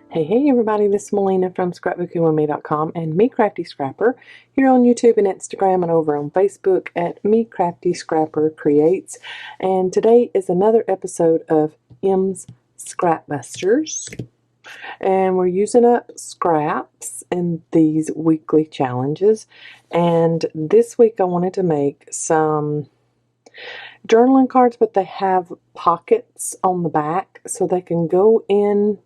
Hey everybody, this is Melina from ScrapBookingWithMe.com and Me Crafty Scrapper here on YouTube and Instagram and over on Facebook at Me Crafty Scrapper Creates. And today is another episode of M's Scrap Busters. And we're using up scraps in these weekly challenges. And this week I wanted to make some journaling cards, but they have pockets on the back so they can go in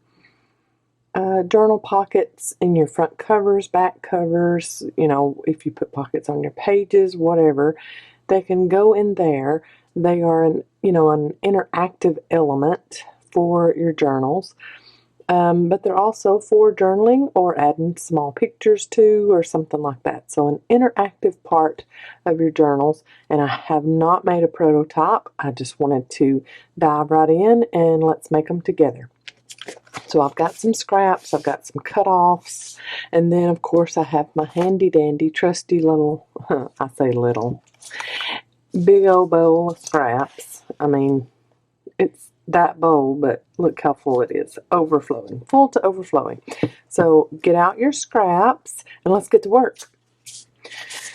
journal pockets in your front covers, back covers, you know, if you put pockets on your pages, whatever, they can go in there. They are an interactive element for your journals, but they're also for journaling or adding small pictures to or something like that. So an interactive part of your journals, and I have not made a prototype. I just wanted to dive right in and let's make them together. So I've got some scraps, I've got some cut-offs, and then of course I have my handy dandy trusty little, I say little, big old bowl of scraps. I mean, it's that bowl, but look how full it is, overflowing, full to overflowing. So get out your scraps and let's get to work.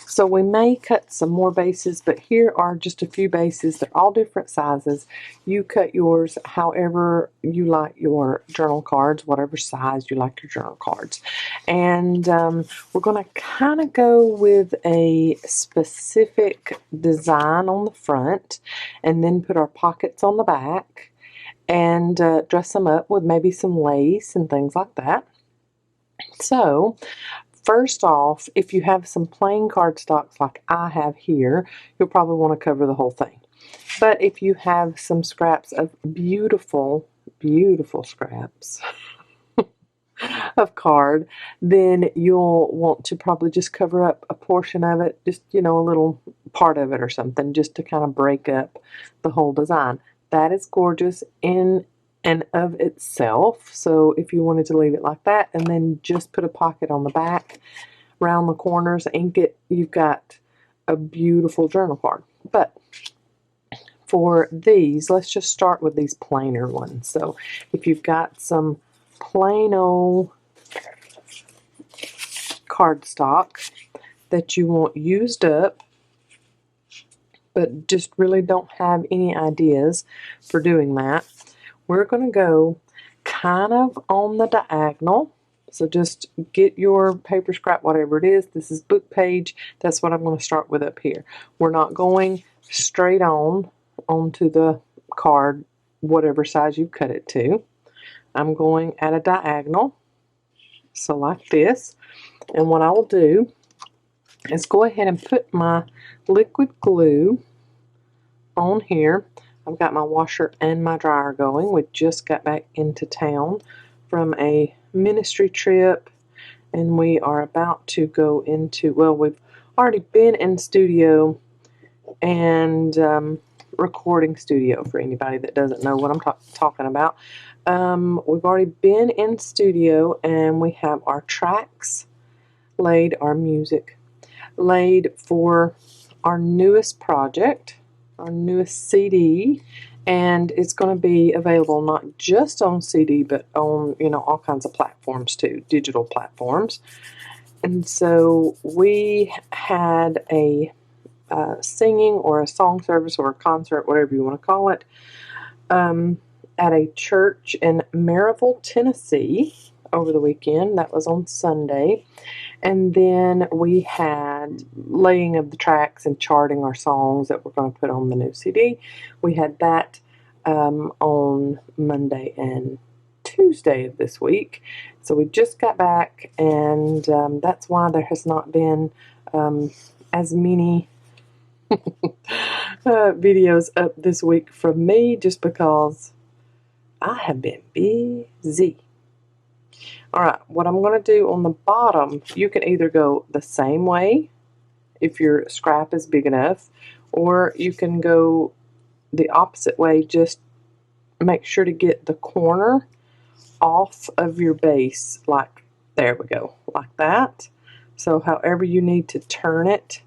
So we may cut some more bases, but here are just a few bases. They're all different sizes. You cut yours however you like your journal cards, whatever size you like your journal cards. And we're going to kind of go with a specific design on the front and then put our pockets on the back and dress them up with maybe some lace and things like that. So first off, if you have some plain cardstocks like I have here, you'll probably want to cover the whole thing. But if you have some scraps of beautiful, beautiful scraps of card, then you'll want to probably just cover up a portion of it, just, you know, a little part of it or something, just to kind of break up the whole design. That is gorgeous in and of itself. So if you wanted to leave it like that and then just put a pocket on the back, round the corners, ink it, you've got a beautiful journal card. But for these, let's just start with these plainer ones. So if you've got some plain old cardstock that you want used up, but just really don't have any ideas for doing that, we're going to go kind of on the diagonal. So just get your paper scrap, whatever it is. This is book page. That's what I'm going to start with up here. We're not going straight on onto the card, whatever size you cut it to. I'm going at a diagonal, so like this. And what I will do is go ahead and put my liquid glue on here. I've got my washer and my dryer going. We just got back into town from a ministry trip, and we are about to go into, well, we've already been in studio and recording studio for anybody that doesn't know what I'm talking about. We've already been in studio and we have our tracks laid, our music laid for our newest project, our newest CD, and it's going to be available not just on CD but on, you know, all kinds of platforms too, digital platforms. And so we had a singing or a song service or a concert, whatever you want to call it, at a church in Maryville, Tennessee over the weekend. That was on Sunday. And then we had laying of the tracks and charting our songs that we're going to put on the new CD. We had that on Monday and Tuesday of this week. So we just got back, and that's why there has not been as many videos up this week from me, just because I have been busy. Alright, what I'm going to do on the bottom, you can either go the same way if your scrap is big enough, or you can go the opposite way. Just make sure to get the corner off of your base, like, there we go, like that. So however you need to turn it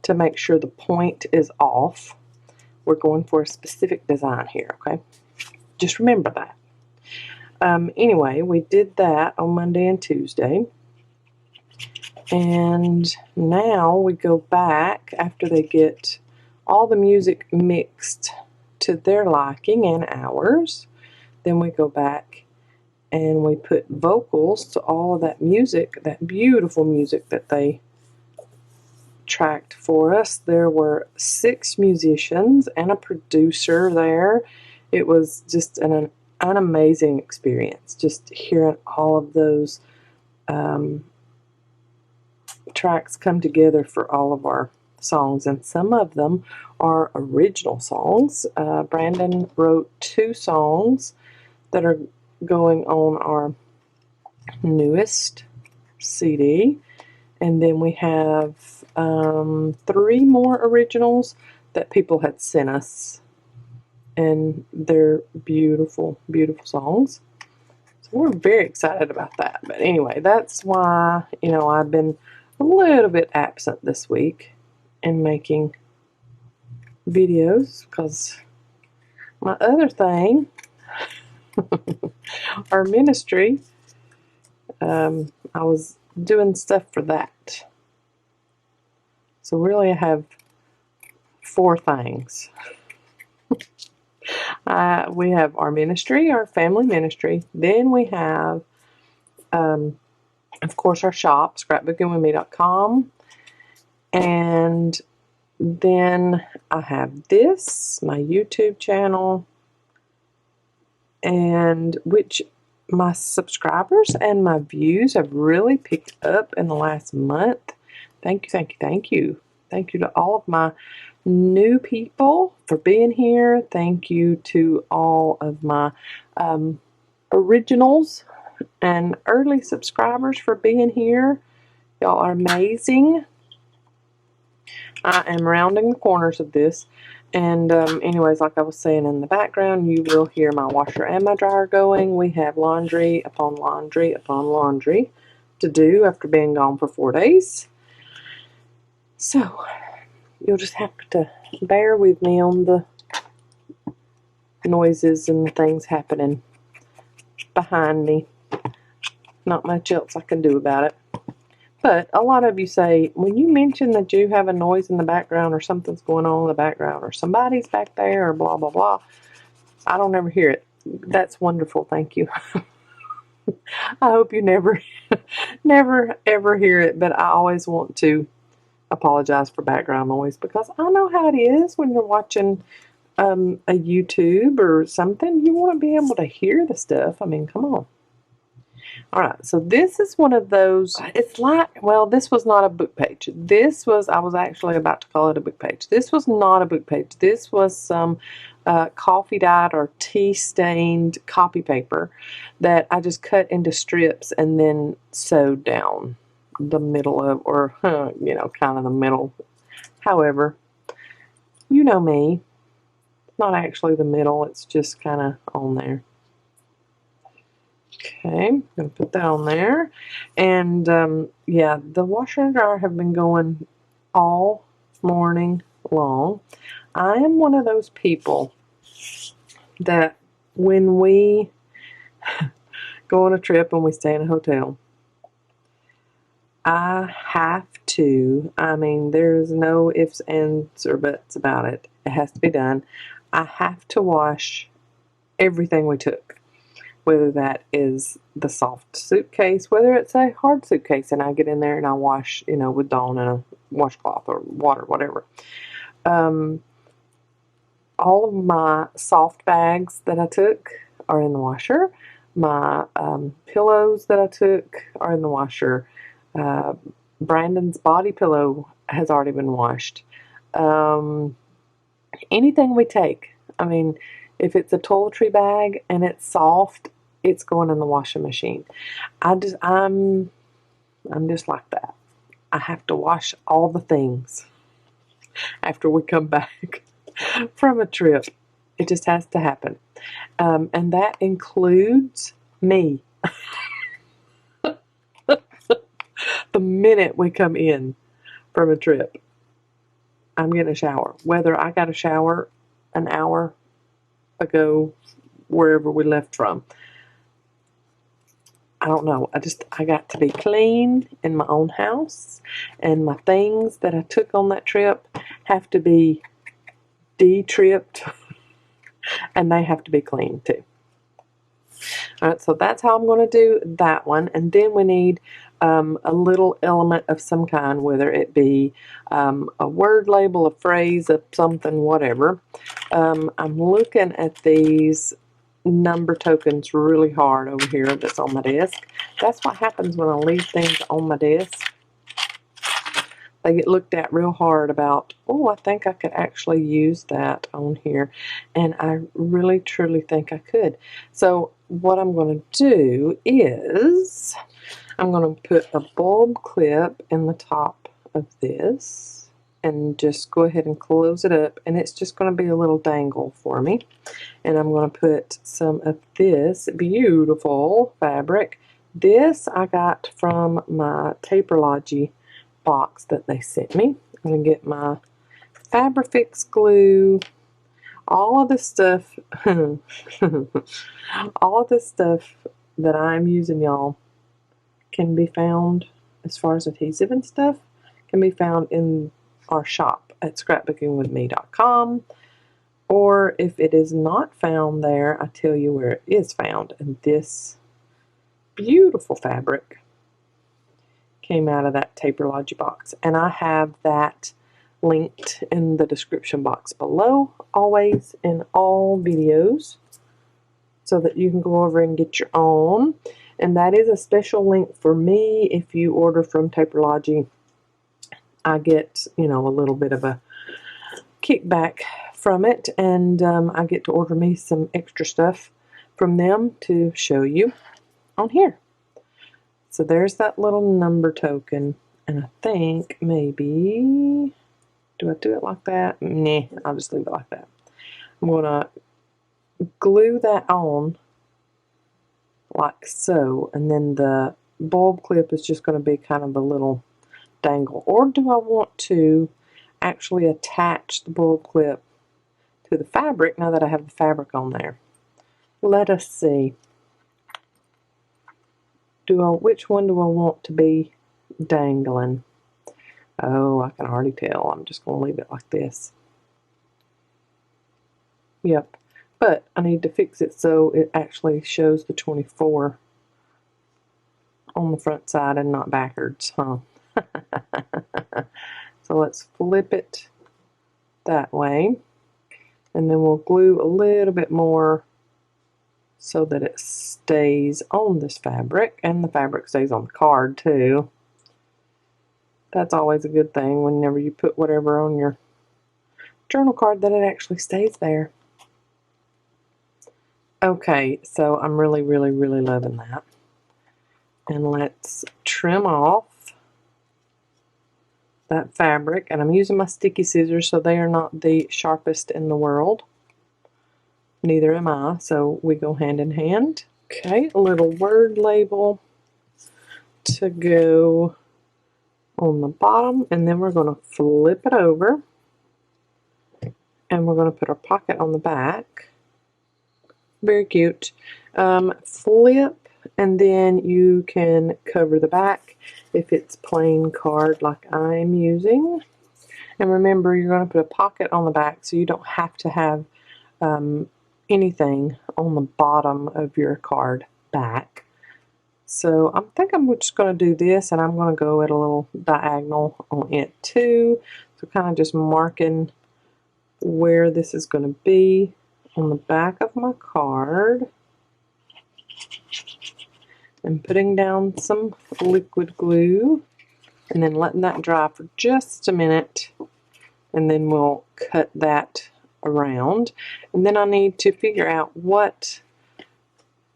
to make sure the point is off. We're going for a specific design here, okay? Just remember that. Anyway, we did that on Monday and Tuesday. And now we go back after they get all the music mixed to their liking and ours. Then we go back and we put vocals to all of that music, that beautiful music that they tracked for us. There were 6 musicians and a producer there. It was just an amazing experience, just hearing all of those tracks come together for all of our songs, and some of them are original songs. Brandon wrote 2 songs that are going on our newest CD, and then we have 3 more originals that people had sent us, and they're beautiful, beautiful songs. So we're very excited about that. But anyway, that's why, you know, I've been a little bit absent this week in making videos, because my other thing, our ministry, I was doing stuff for that. So really I have 4 things. We have our ministry, our family ministry. Then we have, of course, our shop, scrapbookingwithme.com. And then I have this, my YouTube channel, and which my subscribers and my views have really picked up in the last month. Thank you, thank you, thank you. Thank you to all of my new people for being here. Thank you to all of my originals and early subscribers for being here. Y'all are amazing. I am rounding the corners of this. And anyways, like I was saying in the background, you will hear my washer and my dryer going. We have laundry upon laundry upon laundry to do after being gone for 4 days. So you'll just have to bear with me on the noises and things happening behind me. Not much else I can do about it. But a lot of you say, when you mention that you have a noise in the background or something's going on in the background or somebody's back there or blah, blah, blah, I don't ever hear it. That's wonderful. Thank you. I hope you never, ever hear it, but I always want to apologize for background noise, because I know how it is when you're watching a YouTube or something. You want to be able to hear the stuff. I mean, come on. Alright, so this is one of those, it's like, well, this was not a book page. This was, I was actually about to call it a book page. This was not a book page. This was some coffee dyed or tea stained copy paper that I just cut into strips and then sewed down the middle of, or, you know, kind of the middle. However, you know me. Not actually the middle, it's just kind of on there. Okay, I'm going to put that on there. And, yeah, the washer and dryer have been going all morning long. I am one of those people that when we go on a trip and we stay in a hotel, I have to, I mean, there's no ifs, ands, or buts about it. It has to be done. I have to wash everything we took. Whether that is the soft suitcase, whether it's a hard suitcase, and I get in there and I wash, you know, with Dawn and a washcloth or water, whatever. All of my soft bags that I took are in the washer. My pillows that I took are in the washer. Brandon's body pillow has already been washed. Anything we take, I mean, if it's a toiletry bag and it's soft, it's going in the washing machine. I'm just like that. I have to wash all the things after we come back from a trip. It just has to happen. And that includes me. The minute we come in from a trip, I'm getting a shower. Whether I got a shower an hour ago, wherever we left from, I don't know, I got to be clean in my own house, and my things that I took on that trip have to be de-tripped and they have to be clean too. Alright, so that's how I'm going to do that one. And then we need a little element of some kind, whether it be a word label, a phrase, a something, whatever. I'm looking at these number tokens really hard over here that's on my desk. That's what happens when I leave things on my desk. They get looked at real hard about, oh, I think I could actually use that on here. And I really, truly think I could. So what I'm going to do is I'm going to put a bulb clip in the top of this and just go ahead and close it up. And it's just going to be a little dangle for me. And I'm going to put some of this beautiful fabric. This I got from my Taperlogy box that they sent me. I'm going to get my Fabrifix glue, all of this stuff, all of this stuff that I'm using, y'all, can be found, as far as adhesive and stuff, can be found in our shop at scrapbookingwithme.com, or if it is not found there, I tell you where it is found. And this beautiful fabric came out of that Taperlogy box, and I have that linked in the description box below, always in all videos, so that you can go over and get your own. And that is a special link for me. If you order from Taperlogy, I get, you know, a little bit of a kickback from it, and I get to order me some extra stuff from them to show you on here. So there's that little number token, and I think maybe, do I do it like that? Nah, I'll just leave it like that. I'm going to glue that on like so, and then the bulb clip is just going to be kind of a little dangle. Or do I want to actually attach the bulb clip to the fabric now that I have the fabric on there? Let us see. Which one do I want to be dangling? Oh, I can already tell. I'm just going to leave it like this. Yep. But I need to fix it so it actually shows the 24 on the front side and not backwards, huh? So let's flip it that way. And then we'll glue a little bit more so that it stays on this fabric, and the fabric stays on the card too. That's always a good thing whenever you put whatever on your journal card, that it actually stays there. Okay, so I'm really, really, really loving that. And let's trim off that fabric, and I'm using my sticky scissors, so they are not the sharpest in the world. Neither am I, so we go hand in hand. Okay, a little word label to go on the bottom, and then we're going to flip it over, and we're going to put our pocket on the back. Very cute. Flip, and then you can cover the back if it's plain card like I'm using. And remember, you're going to put a pocket on the back, so you don't have to have anything on the bottom of your card back. So I think I'm just going to do this, and I'm going to go at a little diagonal on it too. So kind of just marking where this is going to be on the back of my card, and putting down some liquid glue, and then letting that dry for just a minute, and then we'll cut that around. And then I need to figure out what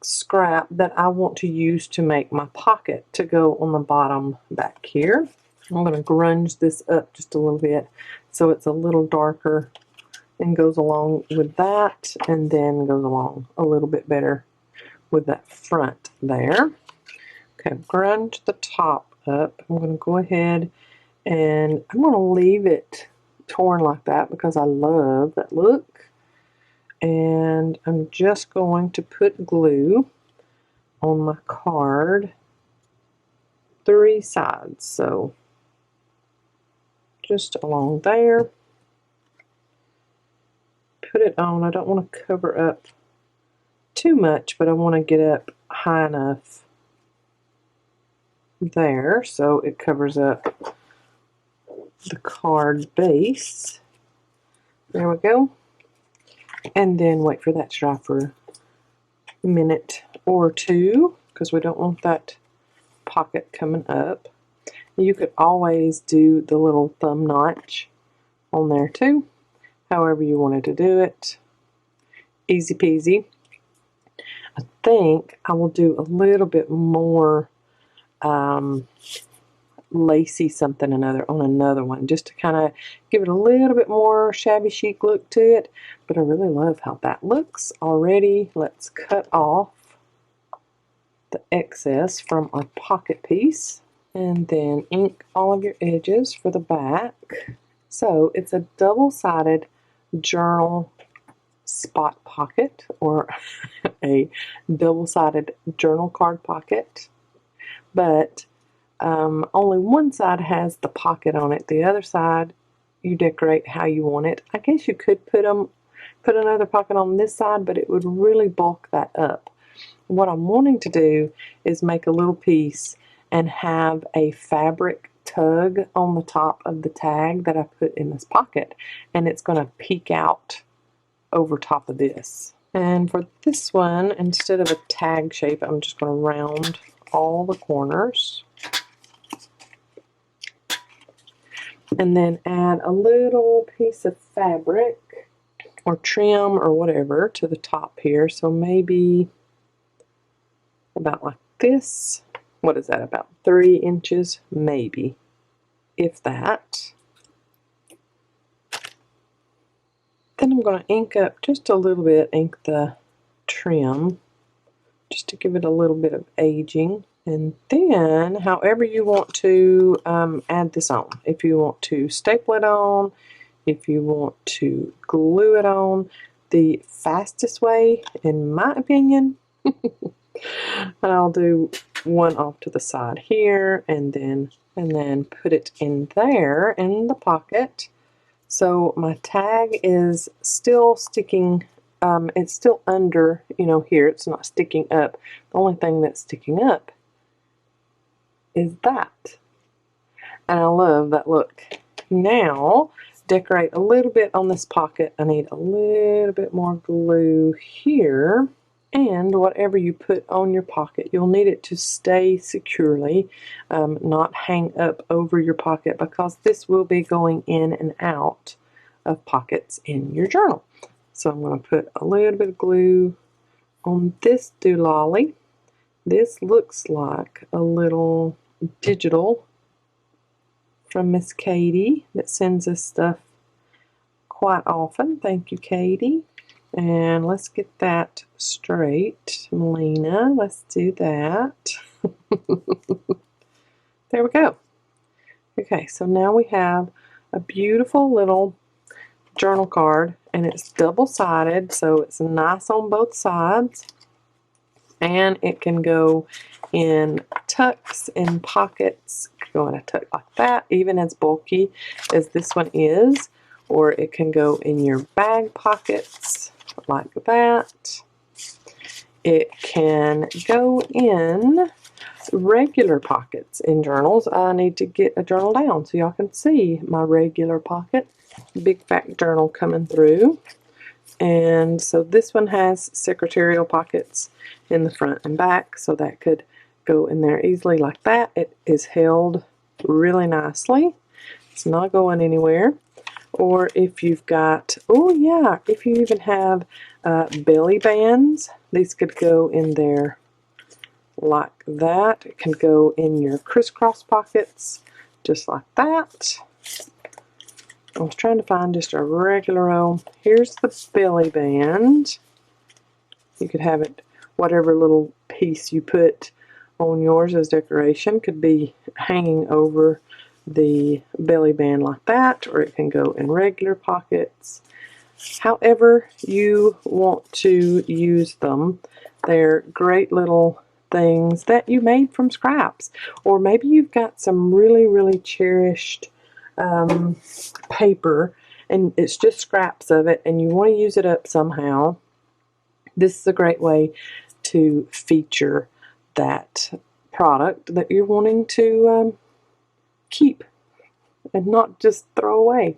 scrap that I want to use to make my pocket to go on the bottom back here. I'm going to grunge this up just a little bit so it's a little darker and goes along with that, and then goes along a little bit better with that front there. Okay, I've grunged the top up. I'm going to go ahead and I'm going to leave it torn like that because I love that look. And I'm just going to put glue on my card 3 sides. So just along there. Put it on. I don't want to cover up too much, but I want to get up high enough there so it covers up the card base. There we go. And then wait for that to dry for a minute or two, because we don't want that pocket coming up. You could always do the little thumb notch on there too, however you wanted to do it. Easy peasy. I think I will do a little bit more lacy something another on another one, just to kind of give it a little bit more shabby chic look to it. But I really love how that looks already. Let's cut off the excess from our pocket piece and then ink all of your edges for the back. So it's a double-sided journal spot pocket, or a double-sided journal card pocket, but only one side has the pocket on it. The other side you decorate how you want it. I guess you could put another pocket on this side, but it would really bulk that up. What I'm wanting to do is make a little piece and have a fabric tug on the top of the tag that I put in this pocket, and it's going to peek out over top of this. And for this one, instead of a tag shape, I'm just going to round all the corners and then add a little piece of fabric or trim or whatever to the top here. So maybe about like this. What is that, about 3 inches maybe, if that. Then I'm going to ink up just a little bit, ink the trim just to give it a little bit of aging. And then however you want to add this on, if you want to staple it on, if you want to glue it on, the fastest way in my opinion, I'll do one off to the side here and then put it in there in the pocket. So my tag is still sticking, it's still under, you know, here, it's not sticking up. The only thing that's sticking up is that. And I love that look. Now, decorate a little bit on this pocket. I need a little bit more glue here. And whatever you put on your pocket, you'll need it to stay securely, not hang up over your pocket, because this will be going in and out of pockets in your journal. So I'm going to put a little bit of glue on this doolally. This looks like a little digital from Miss Katie that sends us stuff quite often. Thank you, Katie. And let's get that straight. Melina, let's do that. There we go. Okay, so now we have a beautiful little journal card, and it's double-sided, so it's nice on both sides. And it can go in tucks, in pockets. It can go in a tuck like that, even as bulky as this one is. Or it can go in your bag pockets like that. It can go in regular pockets in journals. I need to get a journal down so y'all can see my regular pocket. Big fat journal coming through. And so this one has secretarial pockets in the front and back, so that could go in there easily like that. It is held really nicely. It's not going anywhere. Or if you've got, oh yeah, if you even have belly bands, these could go in there like that. It can go in your crisscross pockets just like that. I was trying to find just a regular old, here's the belly band. You could have it, whatever little piece you put on yours as decoration could be hanging over the belly band like that, or it can go in regular pockets. However you want to use them, they're great little things that you made from scraps. Or maybe you've got some really, really cherished paper and it's just scraps of it and you want to use it up somehow. This is a great way to feature that product that you're wanting to keep and not just throw away.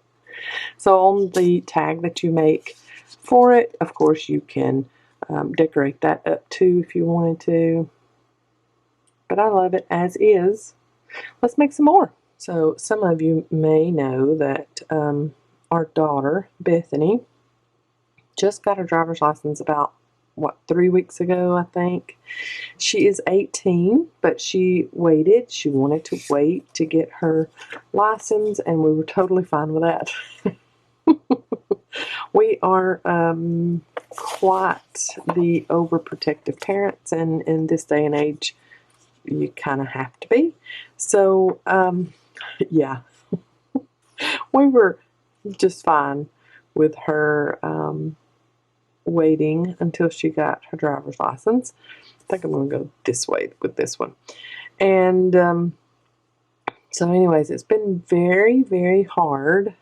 So on the tag that you make for it, of course you can decorate that up too if you wanted to. But I love it as is. Let's make some more. So some of you may know that our daughter, Bethany, just got her driver's license about, 3 weeks ago, I think. She is 18, but she waited. She wanted to wait to get her license, and we were totally fine with that. We are quite the overprotective parents, and in this day and age, you kind of have to be. So, yeah, we were just fine with her waiting until she got her driver's license. I think I'm going to go this way with this one. And so anyways, it's been very, very hard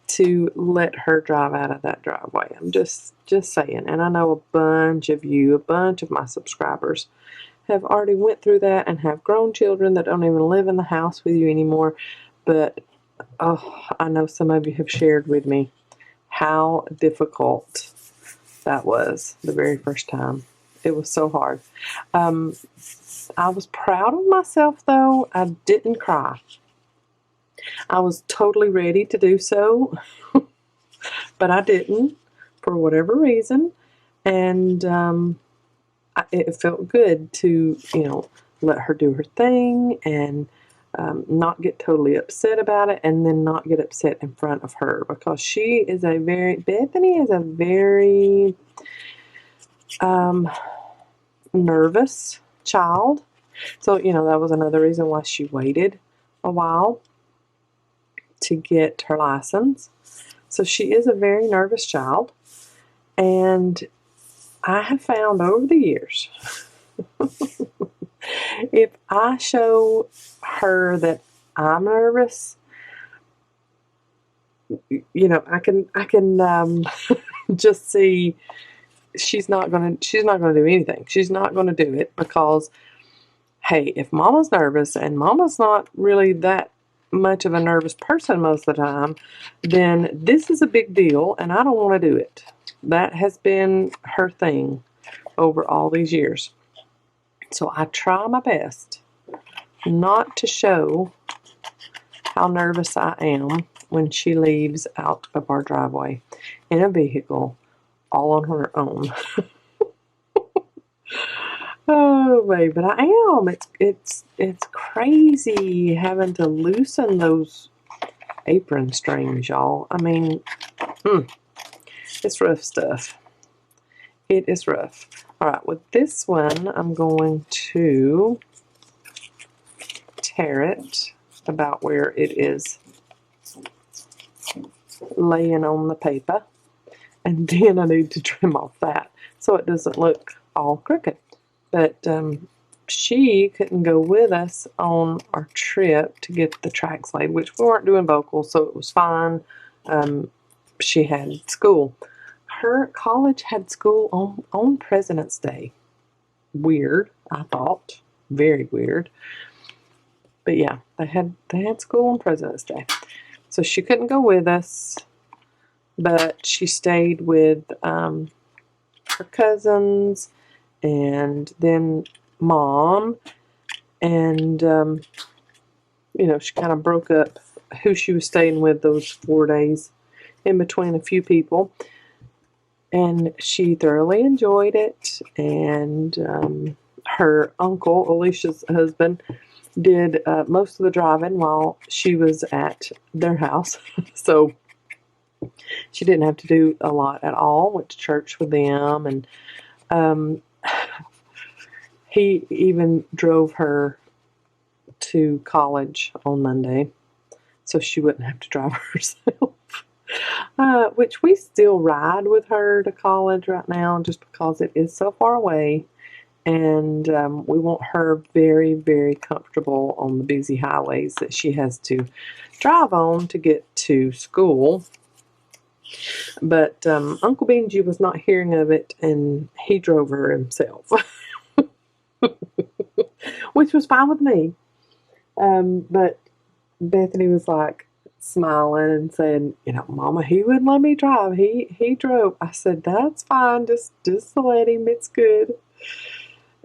to let her drive out of that driveway. I'm just saying. And I know a bunch of my subscribers have already went through that and have grown children that don't even live in the house with you anymore. But I know some of you have shared with me how difficult that was the very first time. It was so hard. I was proud of myself, though. I didn't cry. I was totally ready to do so, but I didn't for whatever reason. And it felt good to, let her do her thing and not get totally upset about it, and then not get upset in front of her, because Bethany is a very nervous child. So, that was another reason why she waited a while to get her license. So she is a very nervous child, and I have found over the years if I show her that I'm nervous, I can just see she's not gonna do anything. She's not gonna do it because, hey, if Mama's nervous and Mama's not really that much of a nervous person most of the time, then this is a big deal and I don't want to do it. That has been her thing over all these years. So I try my best not to show how nervous I am when she leaves out of our driveway in a vehicle all on her own. Oh, babe, but I am. It's crazy having to loosen those apron strings, y'all. I mean, it's rough stuff. It is rough. All right, with this one, I'm going to tear it about where it is laying on the paper, and then I need to trim off that so it doesn't look all crooked. But she couldn't go with us on our trip to get the tracks laid, which we weren't doing vocals, so it was fine. She had school. Her college had school on President's Day. Weird, I thought. Very weird. But yeah, they had school on President's Day. So she couldn't go with us, but she stayed with her cousins and then Mom. And, she kind of broke up who she was staying with those 4 days in between a few people. And she thoroughly enjoyed it. And her uncle, Alicia's husband, did most of the driving while she was at their house. So she didn't have to do a lot at all. Went to church with them. And he even drove her to college on Monday so she wouldn't have to drive herself. Which we still ride with her to college right now just because it is so far away. and we want her very, very comfortable on the busy highways that she has to drive on to get to school. But Uncle Benji was not hearing of it, and he drove her himself, which was fine with me. But Bethany was like smiling and saying, you know, Mama, he wouldn't let me drive. He drove. I said, that's fine. Just let him. It's good.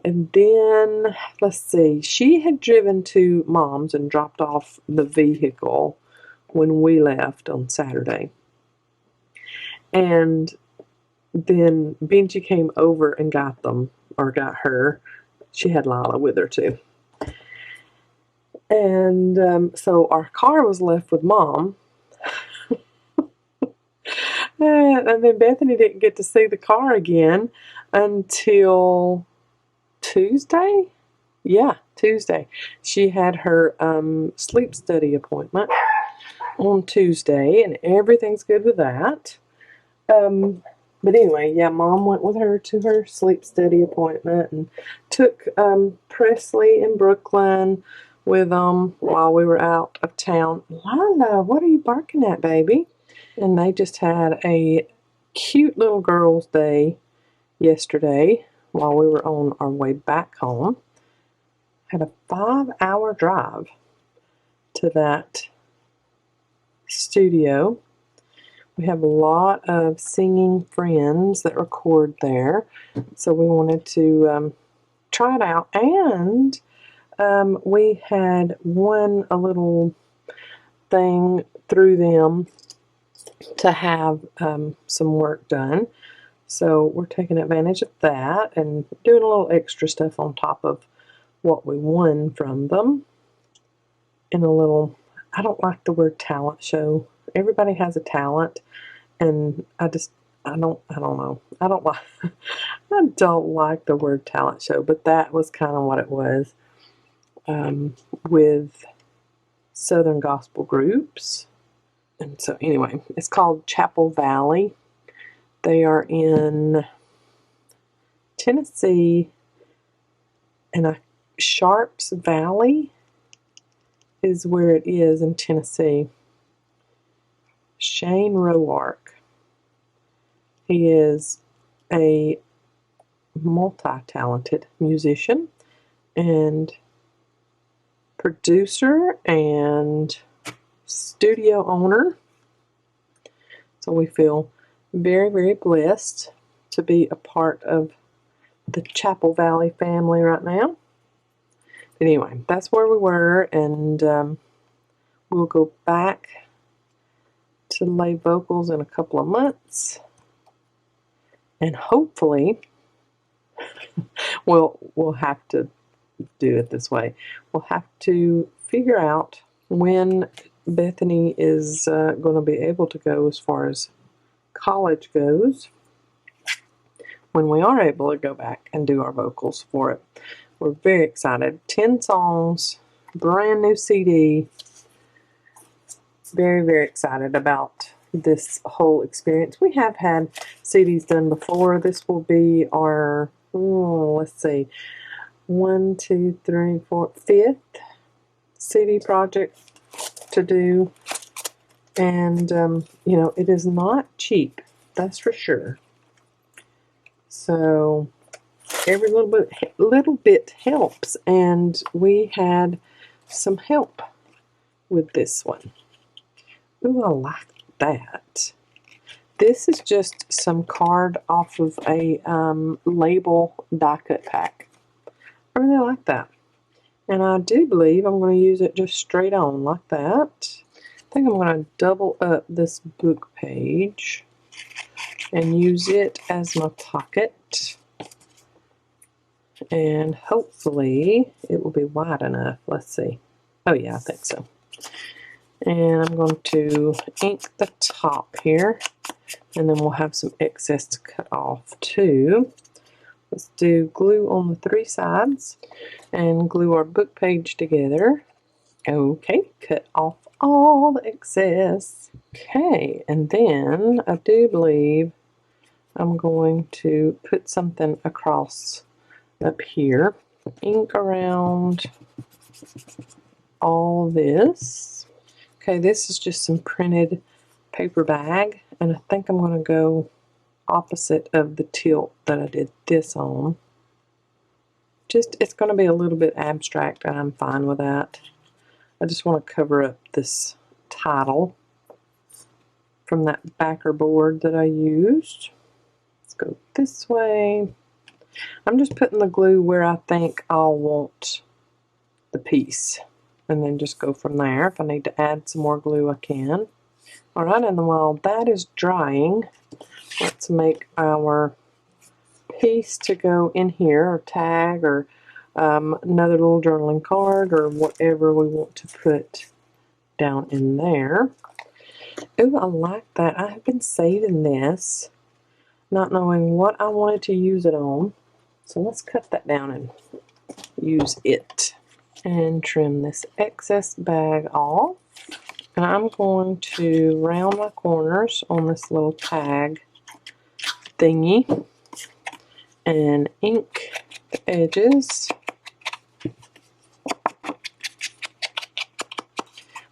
And then, let's see, she had driven to Mom's and dropped off the vehicle when we left on Saturday. And then Benji came over and got them, or got her. She had Lila with her too. And so our car was left with Mom. And then Bethany didn't get to see the car again until Tuesday? Yeah, Tuesday. She had her sleep study appointment on Tuesday, and everything's good with that. But anyway, yeah, Mom went with her to her sleep study appointment and took Presley and Brooklyn with them while we were out of town. Lila, what are you barking at, baby? And they just had a cute little girls' day yesterday while we were on our way back home. Had a 5-hour drive to that studio. We have a lot of singing friends that record there, so we wanted to try it out. And we had won a little thing through them to have some work done. So we're taking advantage of that and doing a little extra stuff on top of what we won from them. In a little, I don't like the word talent show. Everybody has a talent, and I don't know. I don't like the word talent show, but that was kind of what it was. With Southern gospel groups. And so anyway, it's called Chapel Valley. They are in Tennessee, and Sharps Valley is where it is in Tennessee. Shane Roark. He is a multi-talented musician and producer and studio owner. So we feel very, very blessed to be a part of the Chapel Valley family right now. But anyway, that's where we were, and we'll go back to lay vocals in a couple of months, and hopefully we'll have to do it this way. We'll have to figure out when Bethany is going to be able to go as far as college goes, when we are able to go back and do our vocals for it. We're very excited. 10 songs, brand new CD. Very, very excited about this whole experience. We have had CDs done before. This will be our, let's see, 1, 2, 3, 4, 5th CD project to do. And, you know, it is not cheap, that's for sure. So every little bit helps, and we had some help with this one. Ooh, I like that. This is just some card off of a label die cut pack. I really like that. And I do believe I'm going to use it just straight on like that. I think I'm going to double up this book page and use it as my pocket. And hopefully it will be wide enough. Let's see. Oh yeah, I think so. And I'm going to ink the top here, and then we'll have some excess to cut off too. Let's do glue on the 3 sides and glue our book page together. Okay, cut off all the excess. Okay, and then I do believe I'm going to put something across up here. Ink around all this. Okay, this is just some printed paper bag, and I think I'm going to go opposite of the tilt that I did this on. Just, it's going to be a little bit abstract, and I'm fine with that. I just want to cover up this title from that backer board that I used. Let's go this way. I'm just putting the glue where I think I'll want the piece, and then just go from there. If I need to add some more glue, I can. Alright, and while that is drying, let's make our piece to go in here, or tag, or another little journaling card, or whatever we want to put down in there. Ooh, I like that. I have been saving this, not knowing what I wanted to use it on. So let's cut that down and use it. And trim this excess bag off. And I'm going to round my corners on this little tag thingy and ink the edges,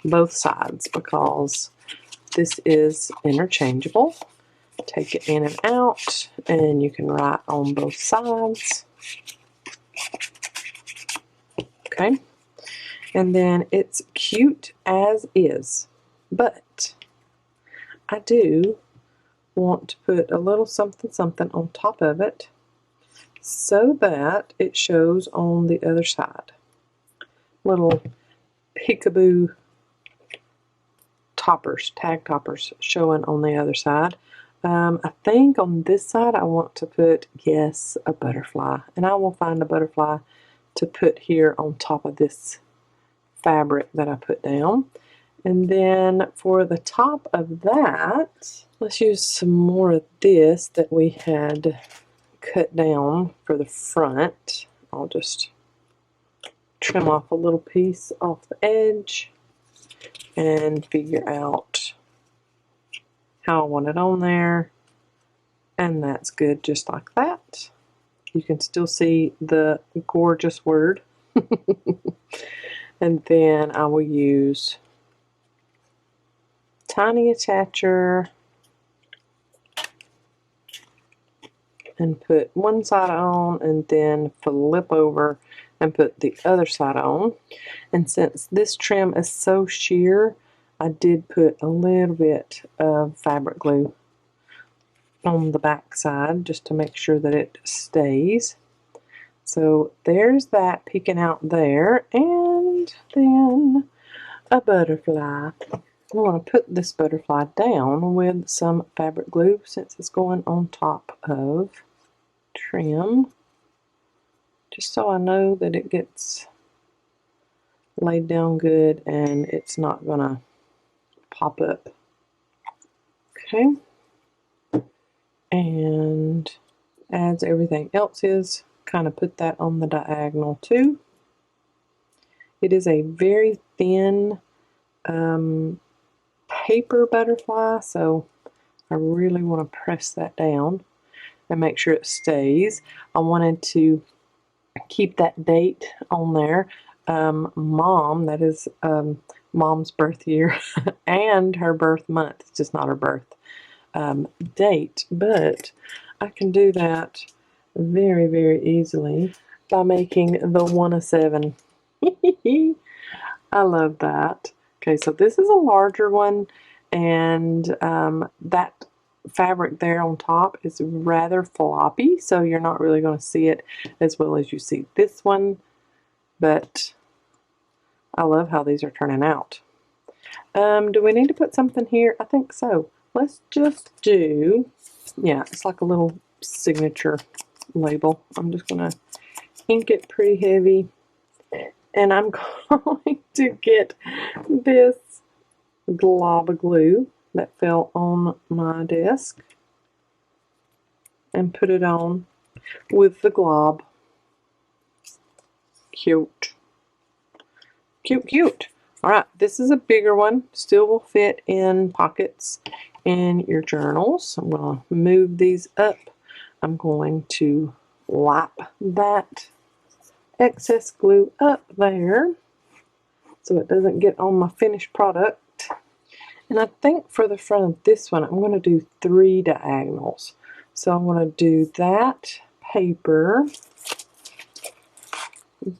both sides, because this is interchangeable. Take it in and out, and you can write on both sides. Okay, and then it's cute as is, but I do want to put a little something something on top of it so that it shows on the other side. Little peekaboo toppers, tag toppers, showing on the other side. I think on this side I want to put, yes, a butterfly, and I will find a butterfly to put here on top of this fabric that I put down. And then for the top of that, let's use some more of this that we had cut down for the front. I'll just trim off a little piece off the edge and figure out how I want it on there, and that's good just like that. You can still see the gorgeous word. And then I will use tiny attacher and put one side on, and then flip over and put the other side on. And since this trim is so sheer, I did put a little bit of fabric glue on the back side just to make sure that it stays. So there's that peeking out there, and then a butterfly. I want to put this butterfly down with some fabric glue since it's going on top of trim, just so I know that it gets laid down good and it's not gonna pop up. Okay, and as everything else is, kind of put that on the diagonal too. It is a very thin paper butterfly, so I really want to press that down and make sure it stays. I wanted to keep that date on there. Mom, that is Mom's birth year and her birth month. It's just not her birth date, but I can do that very, very easily by making the 1 of 7. I love that. Okay, so this is a larger one, and that fabric there on top is rather floppy, so you're not really going to see it as well as you see this one, but I love how these are turning out. Do we need to put something here? I think so. Let's just do, yeah, it's like a little signature label. I'm just going to ink it pretty heavy, and I'm going to get this glob of glue that fell on my desk and put it on with the glob. Cute. Cute, cute. Alright, this is a bigger one. Still will fit in pockets in your journals. I'm going to move these up. I'm going to wipe that excess glue up there so it doesn't get on my finished product. And I think for the front of this one, I'm going to do 3 diagonals. So I'm going to do that paper,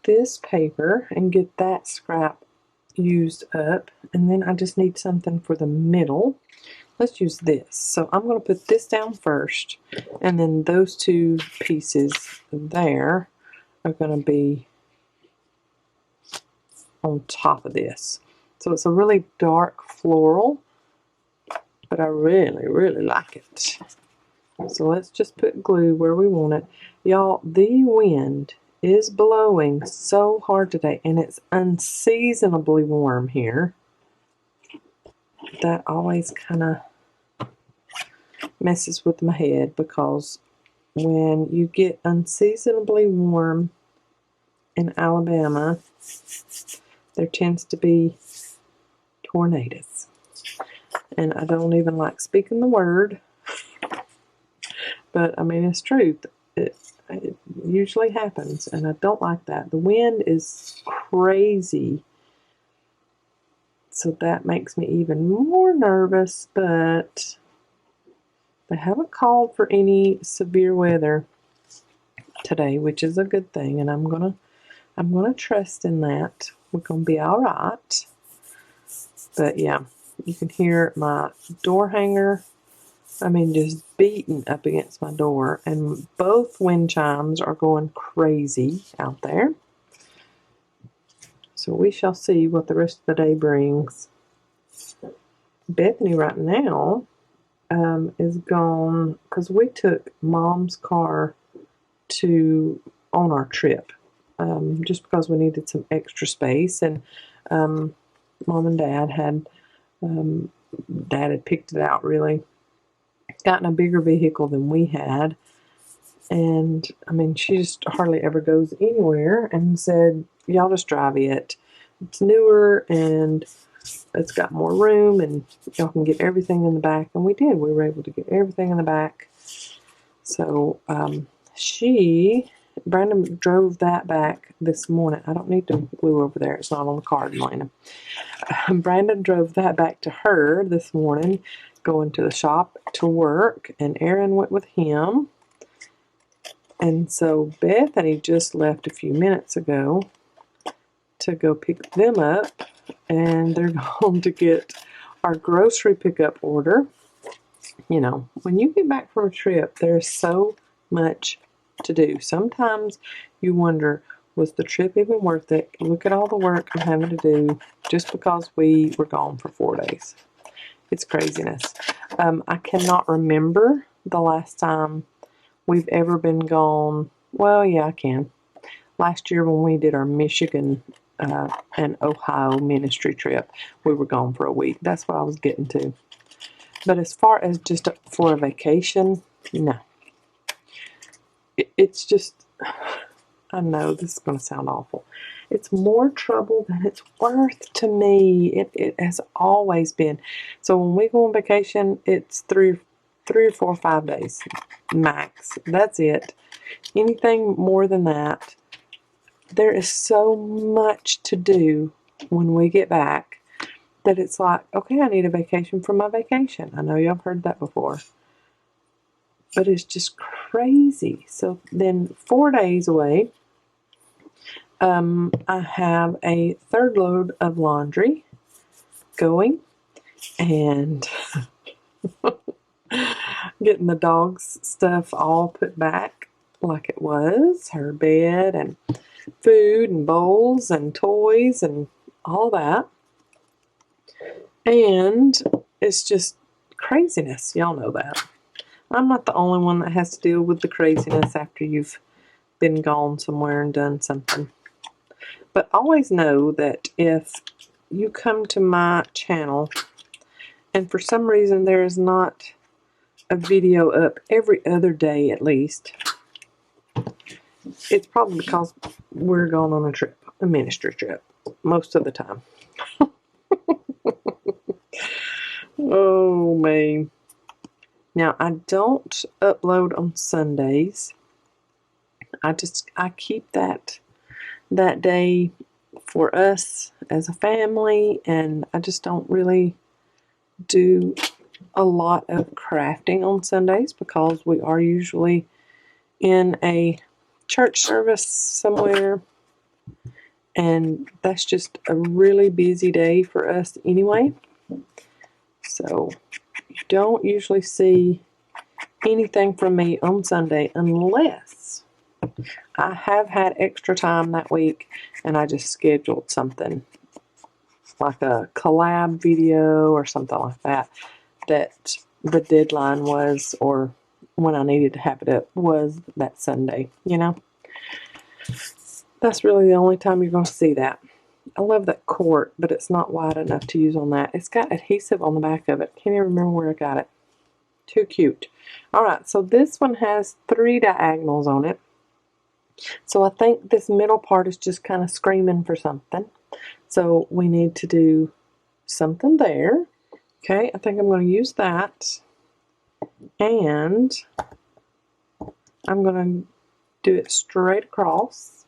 this paper, and get that scrap used up. And then I just need something for the middle. Let's use this. So I'm going to put this down first, and then those 2 pieces there are going to be on top of this. So it's a really dark floral, but I really, really like it. So let's just put glue where we want it. Y'all, the wind is blowing so hard today, and it's unseasonably warm here. That always kind of messes with my head, because when you get unseasonably warm in Alabama, there tends to be tornadoes. And I don't even like speaking the word, but I mean, it's true. It usually happens, and I don't like that. The wind is crazy, so that makes me even more nervous, but they haven't called for any severe weather today, which is a good thing, and I'm gonna trust in that. We're gonna be all right. But yeah, you can hear my door hanger, I mean, just beating up against my door, and both wind chimes are going crazy out there. So we shall see what the rest of the day brings. Bethany right now is gone, because we took Mom's car on our trip, just because we needed some extra space, and Mom and Dad had picked it out, really gotten a bigger vehicle than we had, and I mean, she just hardly ever goes anywhere, and said, y'all just drive it. It's newer and it's got more room, and y'all can get everything in the back. And we did. We were able to get everything in the back. So Brandon drove that back this morning. I don't need to glue over there. It's not on the card, Melina. Brandon drove that back to her this morning, going to the shop to work, and Aaron went with him. And so Bethany just left a few minutes ago to go pick them up, and they're going to get our grocery pickup order. You know, when you get back from a trip, there's so much to do. Sometimes you wonder, was the trip even worth it? Look at all the work I'm having to do just because we were gone for 4 days. It's craziness. I cannot remember the last time we've ever been gone. Well, yeah, I can. Last year when we did our Michigan and Ohio ministry trip, we were gone for a week. That's what I was getting to. But as far as just for a vacation, no. It's just, I know this is going to sound awful. It's more trouble than it's worth to me. It has always been. So when we go on vacation, it's three or 4 or 5 days max. That's it. Anything more than that, there is so much to do when we get back that it's like, okay, I need a vacation from my vacation. I know y'all have heard that before. But it's just crazy. So then 4 days away, I have a 3rd load of laundry going, and getting the dog's stuff all put back like it was, her bed and food and bowls and toys and all that. And it's just craziness. Y'all know that. I'm not the only one that has to deal with the craziness after you've been gone somewhere and done something. But always know that if you come to my channel and for some reason there is not a video up every other day at least, it's probably because we're going on a trip, a ministry trip, most of the time. Oh, man. Now, I don't upload on Sundays I keep that day for us as a family, and I just don't really do a lot of crafting on Sundays because we are usually in a church service somewhere, and that's just a really busy day for us anyway. So you don't usually see anything from me on Sunday unless I have had extra time that week and I just scheduled something like a collab video or something like that, that the deadline was, or when I needed to have it up was that Sunday, you know. That's really the only time you're going to see that. I love that quart, but it's not wide enough to use on that. It's got adhesive on the back of it. Can't even remember where I got it. Too cute. Alright, so this one has 3 diagonals on it. So I think this middle part is just kind of screaming for something. So we need to do something there. Okay, I think I'm going to use that. And I'm going to do it straight across.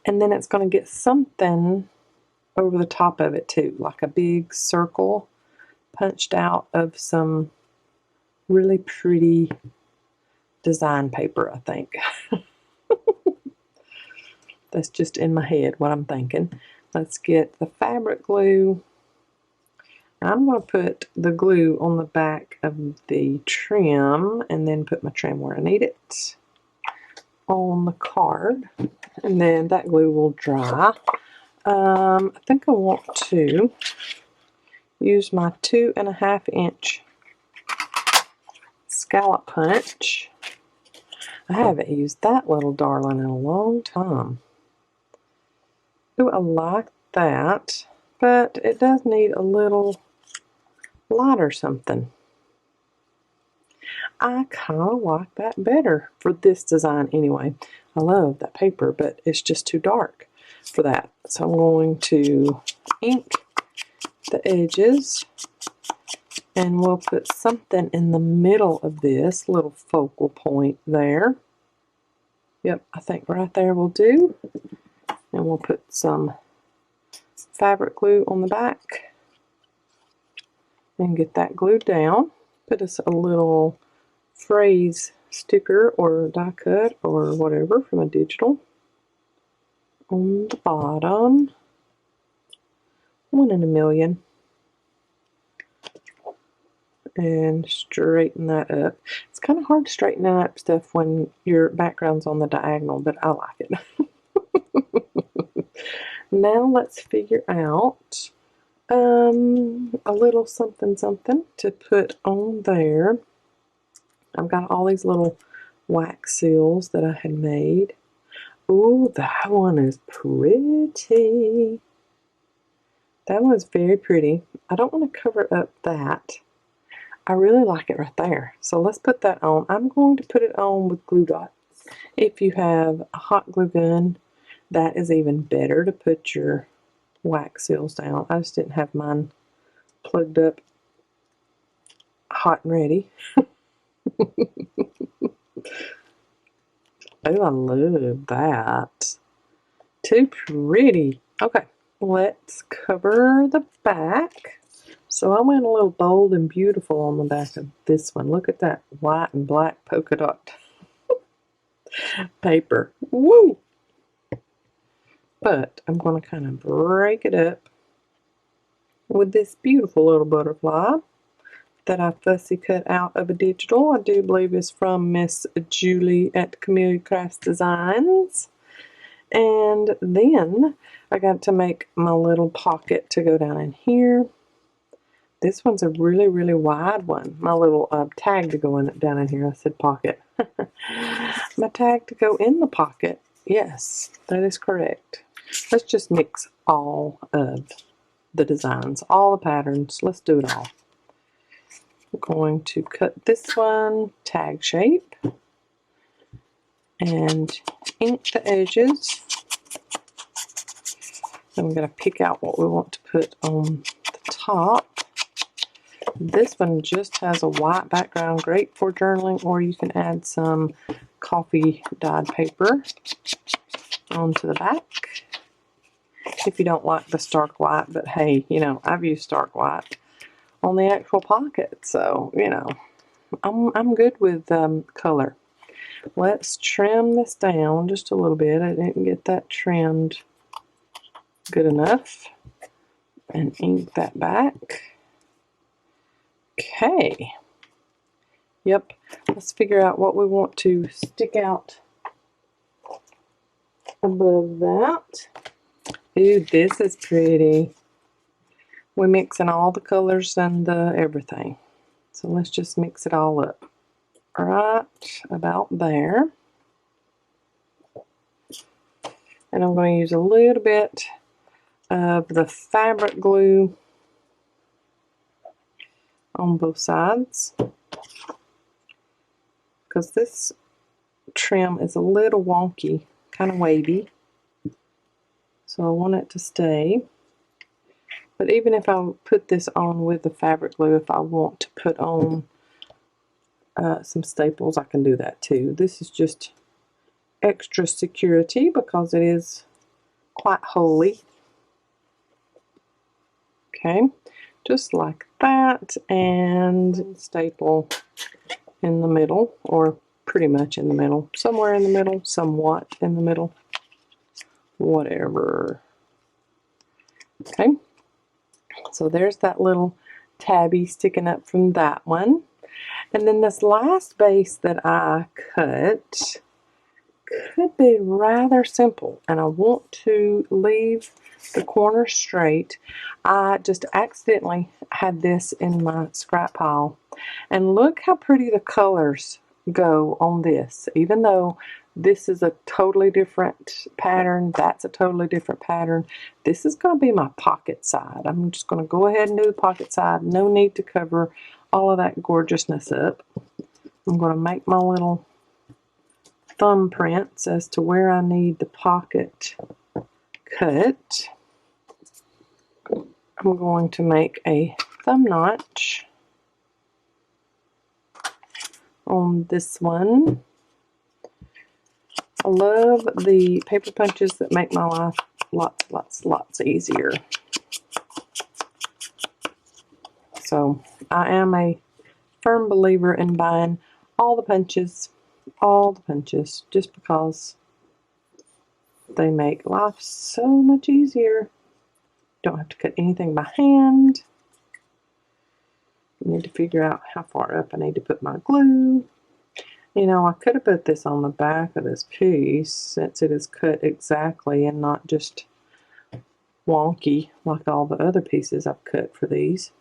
And then it's going to get something over the top of it too, like a big circle punched out of some really pretty design paper, I think. That's just in my head what I'm thinking. Let's get the fabric glue. I'm going to put the glue on the back of the trim and then put my trim where I need it on the card, and then that glue will dry. I think I want to use my 2.5 inch scallop punch. I haven't used that little darling in a long time. Ooh, I like that, but it does need a little light or something. I kind of like that better for this design anyway. I love that paper, but it's just too dark for that. So I'm going to ink the edges, and we'll put something in the middle of this little focal point there. Yep, I think right there will do. And we'll put some fabric glue on the back and get that glued down. Put us a little phrase sticker or die cut or whatever from a digital on the bottom. 1 in a million. And straighten that up. It's kind of hard to straighten up stuff when your background's on the diagonal, but I like it. Now let's figure out a little something to put on there. I've got all these little wax seals that I had made. Ooh, that one is pretty. That one's very pretty. I don't want to cover up that. I really like it right there. So let's put that on. I'm going to put it on with glue dots. If you have a hot glue gun, that is even better to put your wax seals down. I just didn't have mine plugged up hot and ready. Oh, I love that. Too pretty. Okay, let's cover the back. So I went a little bold and beautiful on the back of this one. Look at that white and black polka dot paper. Woo! But I'm going to kind of break it up with this beautiful little butterfly that I fussy cut out of a digital. I do believe it's from Miss Julie at Camellia Crafts Designs. And then I got to make my little pocket to go down in here. This one's a really, really wide one. My little tag to go in down in here. I said pocket. My tag to go in the pocket. Yes, that is correct. Let's just mix all of the designs, all the patterns. Let's do it all. I'm going to cut this one tag shape and ink the edges. Then we're going to pick out what we want to put on the top. This one just has a white background, great for journaling, or you can add some coffee dyed paper onto the back. If you don't like the stark white, but hey, you know, I've used stark white on the actual pocket, so, you know, I'm good with color. Let's trim this down just a little bit. I didn't get that trimmed good enough. And ink that back. Okay. Yep. Let's figure out what we want to stick out above that. Ooh, this is pretty. We're mixing all the colors and the everything. So let's just mix it all up. Right about there. And I'm going to use a little bit of the fabric glue on both sides, because this trim is a little wonky, kind of wavy, so I want it to stay. But even if I put this on with the fabric glue, if I want to put on some staples, I can do that too. This is just extra security because it is quite holey. Okay, just like that, and staple in the middle, or pretty much in the middle, somewhere in the middle, somewhat in the middle, whatever. Okay, so there's that little tabby sticking up from that one. And then this last base that I cut could be rather simple, and I want to leave the corner straight. I just accidentally had this in my scrap pile, and look how pretty the colors go on this. Even though this is a totally different pattern, that's a totally different pattern, this is going to be my pocket side. I'm just going to go ahead and do the pocket side. No need to cover all of that gorgeousness up. I'm going to make my little thumbprints as to where I need the pocket cut. I'm going to make a thumb notch on this one. I love the paper punches that make my life lots easier. So I am a firm believer in buying all the punches, just because they make life so much easier. Don't have to cut anything by hand. I need to figure out how far up I need to put my glue. You know, I could have put this on the back of this piece since it is cut exactly and not just wonky like all the other pieces I've cut for these.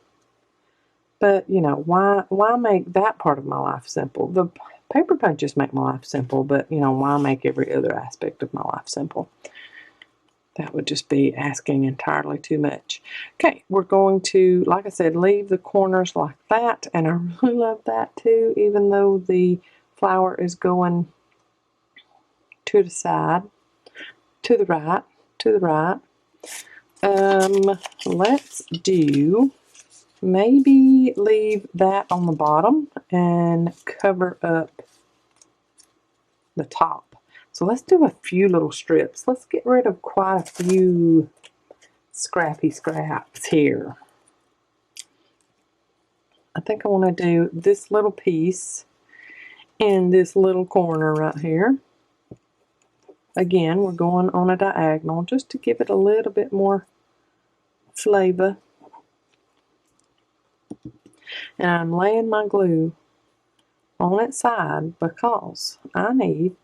But, you know, why make that part of my life simple? The paper punches make my life simple, but, you know, why make every other aspect of my life simple? That would just be asking entirely too much. Okay, we're going to, like I said, leave the corners like that, and I really love that too, even though the flower is going to the side, to the right, to the right. Let's do, maybe leave that on the bottom and cover up the top. So let's do a few little strips. Let's get rid of quite a few scrappy scraps here. I think I want to do this little piece in this little corner right here. Again, we're going on a diagonal just to give it a little bit more flavor. And I'm laying my glue on its side because I need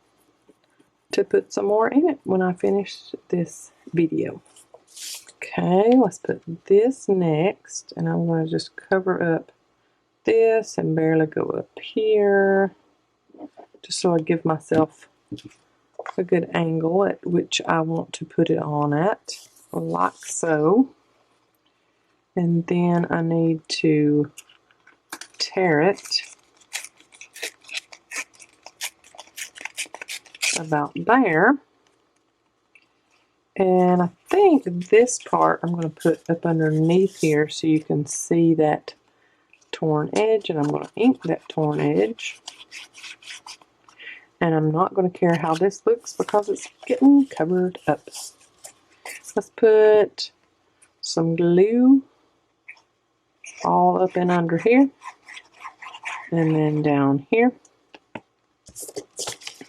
to put some more in it when I finish this video. Okay, let's put this next, and I'm going to just cover up this and barely go up here, just so I give myself a good angle at which I want to put it on at, like so. And then I need to tear it about there. And I think this part I'm going to put up underneath here so you can see that torn edge, and I'm going to ink that torn edge. And I'm not going to care how this looks because it's getting covered up. Let's put some glue all up and under here. And then down here.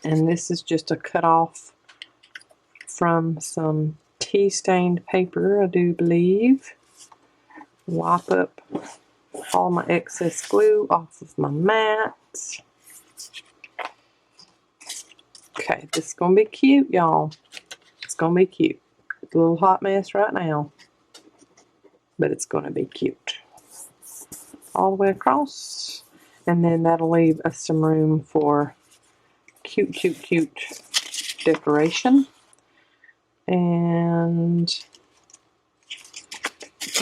And this is just a cut off from some tea stained paper, I do believe. Wipe up all my excess glue off of my mat. Okay, this is going to be cute, y'all. It's going to be cute. It's a little hot mess right now, but it's going to be cute. All the way across, and then that'll leave us some room for cute, cute, cute decoration. And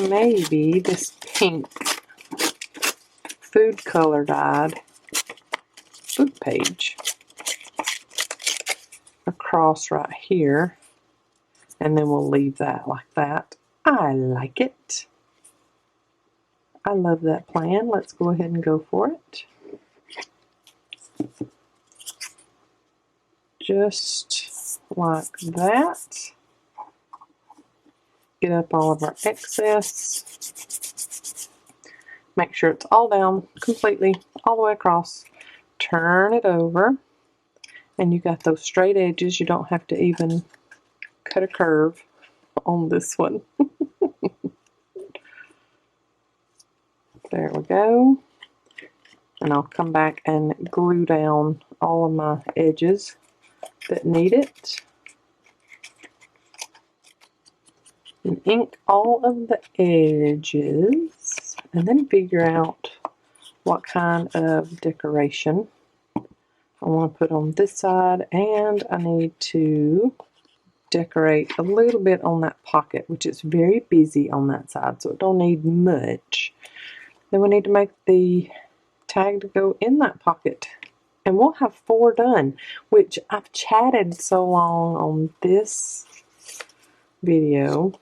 maybe this pink food color dyed book page across right here, and then we'll leave that like that. I like it. I love that plan. Let's go ahead and go for it. Just like that. Get up all of our excess. Make sure it's all down completely, all the way across. Turn it over. And you got those straight edges. You don't have to even cut a curve on this one. There we go. And I'll come back and glue down all of my edges that need it. And ink all of the edges. And then figure out what kind of decoration I want to put on this side. And I need to decorate a little bit on that pocket, which is very busy on that side, so it don't need much. Then we need to make the tag to go in that pocket. And we'll have 4 done, which I've chatted so long on this video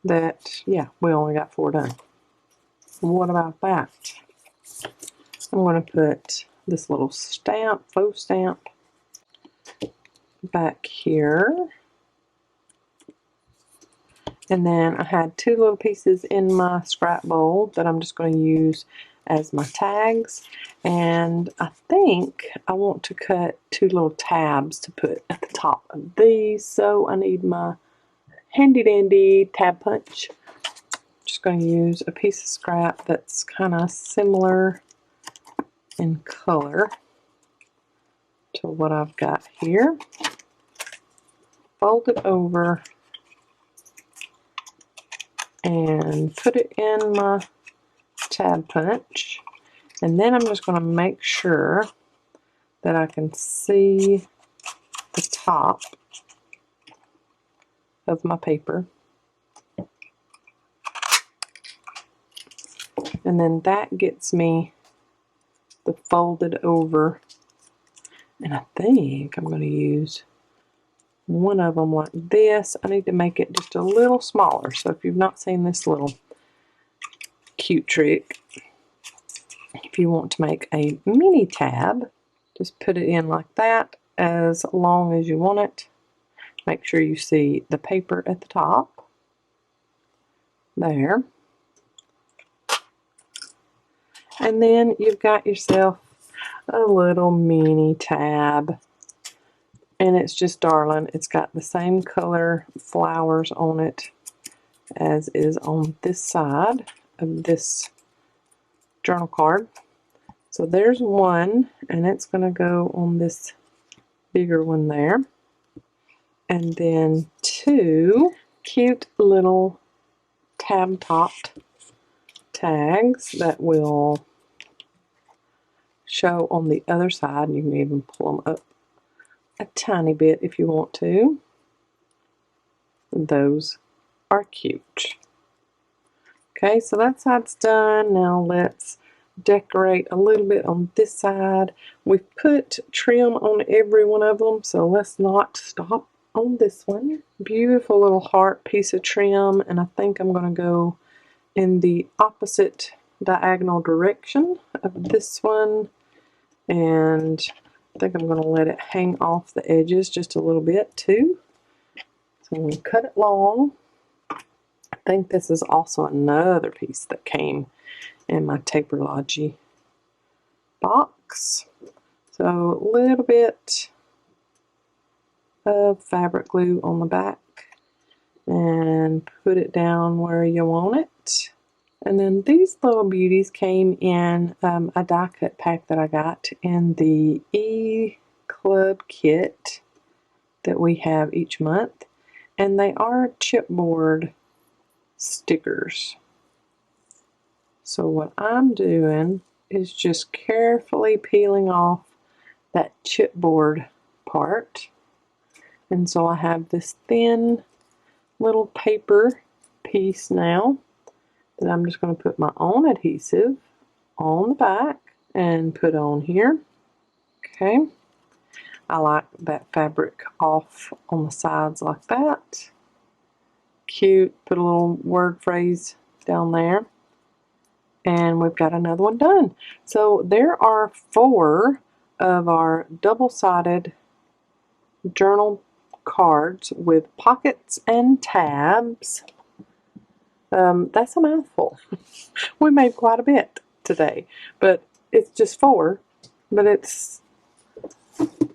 that, yeah, we only got 4 done. What about that? I'm going to put this little stamp, faux stamp, back here. And then I had 2 little pieces in my scrap bowl that I'm just going to use as my tags. And I think I want to cut 2 little tabs to put at the top of these. So I need my handy dandy tab punch. Just going to use a piece of scrap that's kind of similar in color to what I've got here. Fold it over and put it in my tab punch, and then I'm just going to make sure that I can see the top of my paper, and then that gets me the folded over, and I think I'm going to use one of them like this. I need to make it just a little smaller. So if you've not seen this little cute trick, if you want to make a mini tab, just put it in like that as long as you want it. Make sure you see the paper at the top. There. And then you've got yourself a little mini tab. And it's just darling. It's got the same color flowers on it as is on this side of this journal card. So there's one, and it's going to go on this bigger one there. And then 2 cute little tab-topped tags that will show on the other side. You can even pull them up a tiny bit if you want to. Those are cute. Okay, so that side's done. Now let's decorate a little bit on this side. We've put trim on every one of them, so let's not stop on this one. Beautiful little heart piece of trim, and I think I'm going to go in the opposite diagonal direction of this one and I think I'm going to let it hang off the edges just a little bit too. So I'm going to cut it long. I think this is also another piece that came in my Taperlogy box. So a little bit of fabric glue on the back and put it down where you want it. And then these little beauties came in a die cut pack that I got in the E-Club kit that we have each month. And they are chipboard stickers. So what I'm doing is just carefully peeling off that chipboard part. And so I have this thin little paper piece now that I'm just going to put my own adhesive on the back and put on here. Okay. I like that fabric off on the sides like that. Cute. Put a little word phrase down there. And we've got another one done. So there are 4 of our double-sided journal cards with pockets and tabs. That's a mouthful. We made quite a bit today, but it's just 4, but it's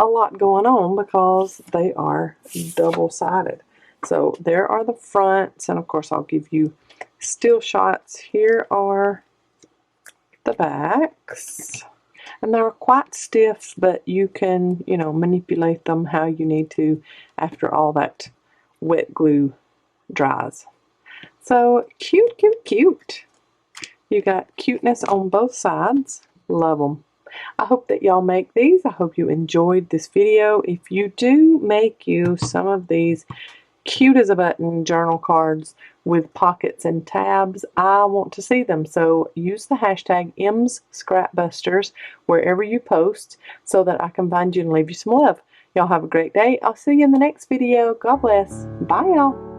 a lot going on because they are double-sided. So there are the fronts, and of course I'll give you still shots. Here are the backs. And they're quite stiff, but you can, you know, manipulate them how you need to after all that wet glue dries. So cute, cute, cute. You got cuteness on both sides. Love them. I hope that y'all make these. I hope you enjoyed this video. If you do make you some of these cute as a button journal cards with pockets and tabs, I want to see them. So use the hashtag #MsScrapBusters wherever you post so that I can find you and leave you some love. Y'all have a great day. I'll see you in the next video. God bless. Bye y'all.